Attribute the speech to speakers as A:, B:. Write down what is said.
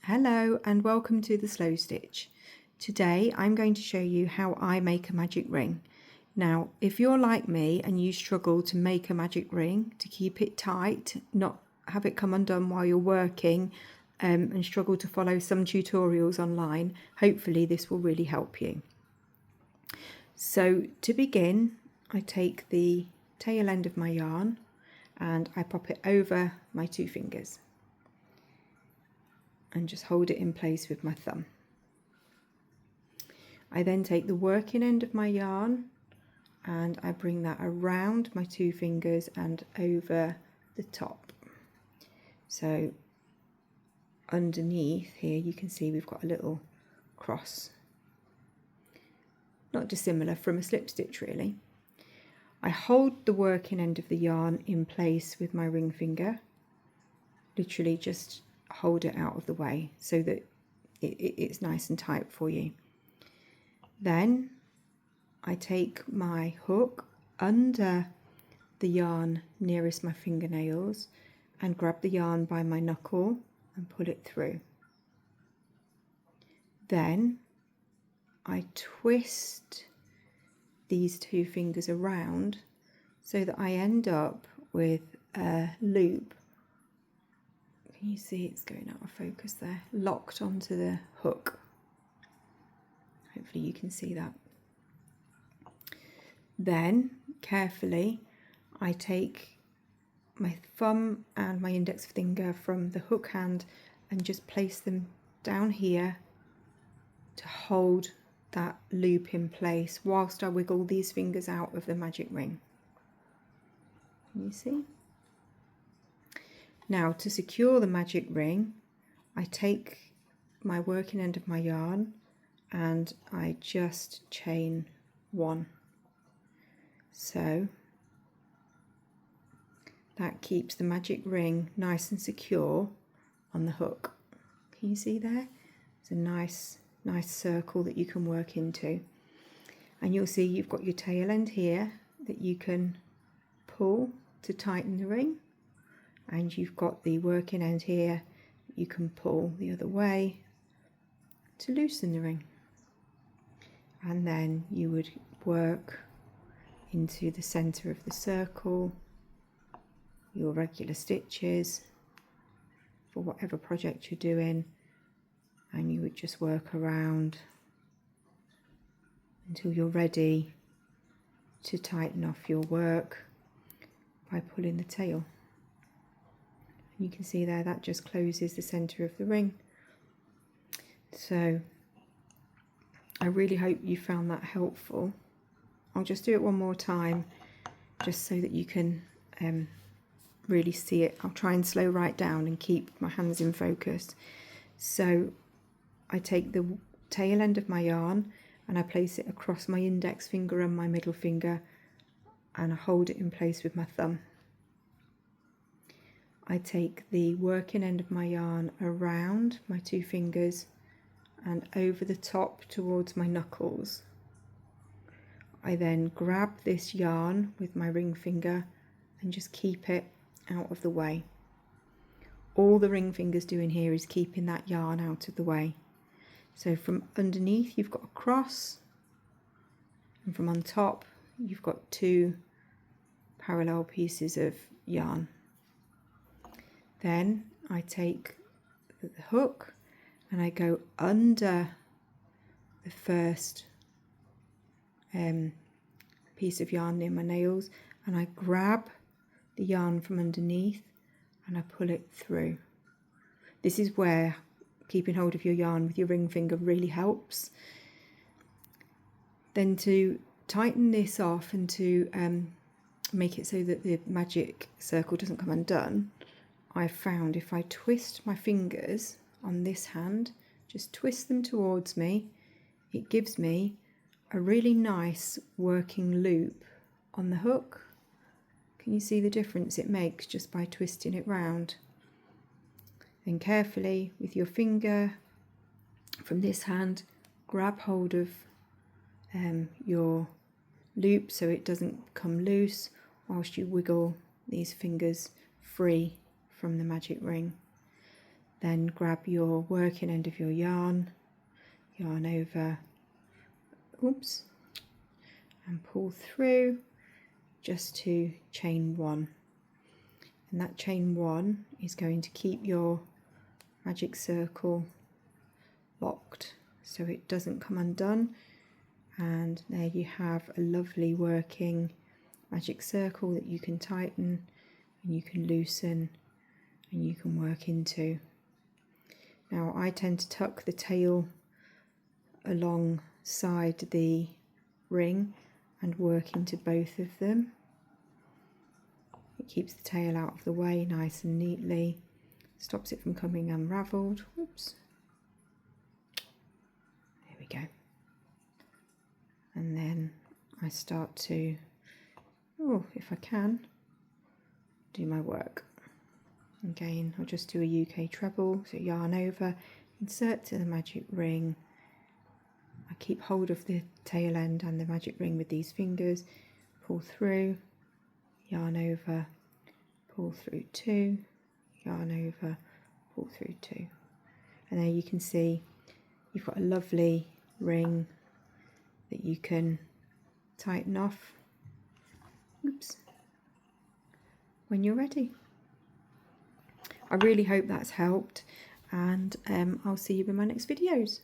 A: Hello and welcome to the Slow Stitch. Today I'm going to show you how I make a magic ring. Now if you're like me and you struggle to make a magic ring, to keep it tight, not have it come undone while you're working and struggle to follow some tutorials online, hopefully this will really help you. So to begin, I take the tail end of my yarn and I pop it over my two fingers and just hold it in place with my thumb. I then take the working end of my yarn and I bring that around my two fingers and over the top. So underneath here you can see we've got a little cross, not dissimilar from a slip stitch really. I hold the working end of the yarn in place with my ring finger, literally just hold it out of the way so that it's nice and tight for you. Then I take my hook under the yarn nearest my fingernails and grab the yarn by my knuckle and pull it through. Then I twist these two fingers around so that I end up with a loop. Can you see it's going out of focus there? Locked onto the hook. Hopefully you can see that. Then carefully I take my thumb and my index finger from the hook hand and just place them down here to hold that loop in place whilst I wiggle these fingers out of the magic ring. Can you see? Now to secure the magic ring, I take my working end of my yarn and I just chain one. So that keeps the magic ring nice and secure on the hook. Can you see there? It's a nice circle that you can work into. And you'll see you've got your tail end here that you can pull to tighten the ring. And you've got the working end here that you can pull the other way to loosen the ring. And then you would work into the centre of the circle, your regular stitches for whatever project you're doing, and you would just work around until you're ready to tighten off your work by pulling the tail. You can see there that just closes the centre of the ring. So I really hope you found that helpful. I'll just do it one more time just so that you can really see it. I'll try and slow right down and keep my hands in focus. So I take the tail end of my yarn and I place it across my index finger and my middle finger and I hold it in place with my thumb. I take the working end of my yarn around my two fingers and over the top towards my knuckles. I then grab this yarn with my ring finger and just keep it out of the way. All the ring finger's doing here is keeping that yarn out of the way. So from underneath you've got a cross, and from on top you've got two parallel pieces of yarn. Then I take the hook and I go under the first piece of yarn near my nails and I grab the yarn from underneath and I pull it through. This is where keeping hold of your yarn with your ring finger really helps. Then to tighten this off and to make it so that the magic circle doesn't come undone, I've found if I twist my fingers on this hand, just twist them towards me, it gives me a really nice working loop on the hook. Can you see the difference it makes just by twisting it round? Then carefully with your finger from this hand, grab hold of your loop so it doesn't come loose whilst you wiggle these fingers free from the magic ring. then grab your working end of your yarn over, oops, and pull through just to chain 1, and that chain 1 is going to keep your magic circle locked so it doesn't come undone. And there you have a lovely working magic circle that you can tighten and you can loosen and you can work into. Now I tend to tuck the tail alongside the ring and work into both of them. It keeps the tail out of the way nice and neatly, stops it from coming unravelled. Oops. There we go. And then I start to, if I can, do my work. Again, I'll just do a UK treble, so yarn over, insert to the magic ring. I keep hold of the tail end and the magic ring with these fingers, pull through, yarn over, pull through 2, yarn over, pull through 2. And there you can see you've got a lovely ring that you can tighten off, oops, when you're ready. I really hope that's helped, and I'll see you in my next videos.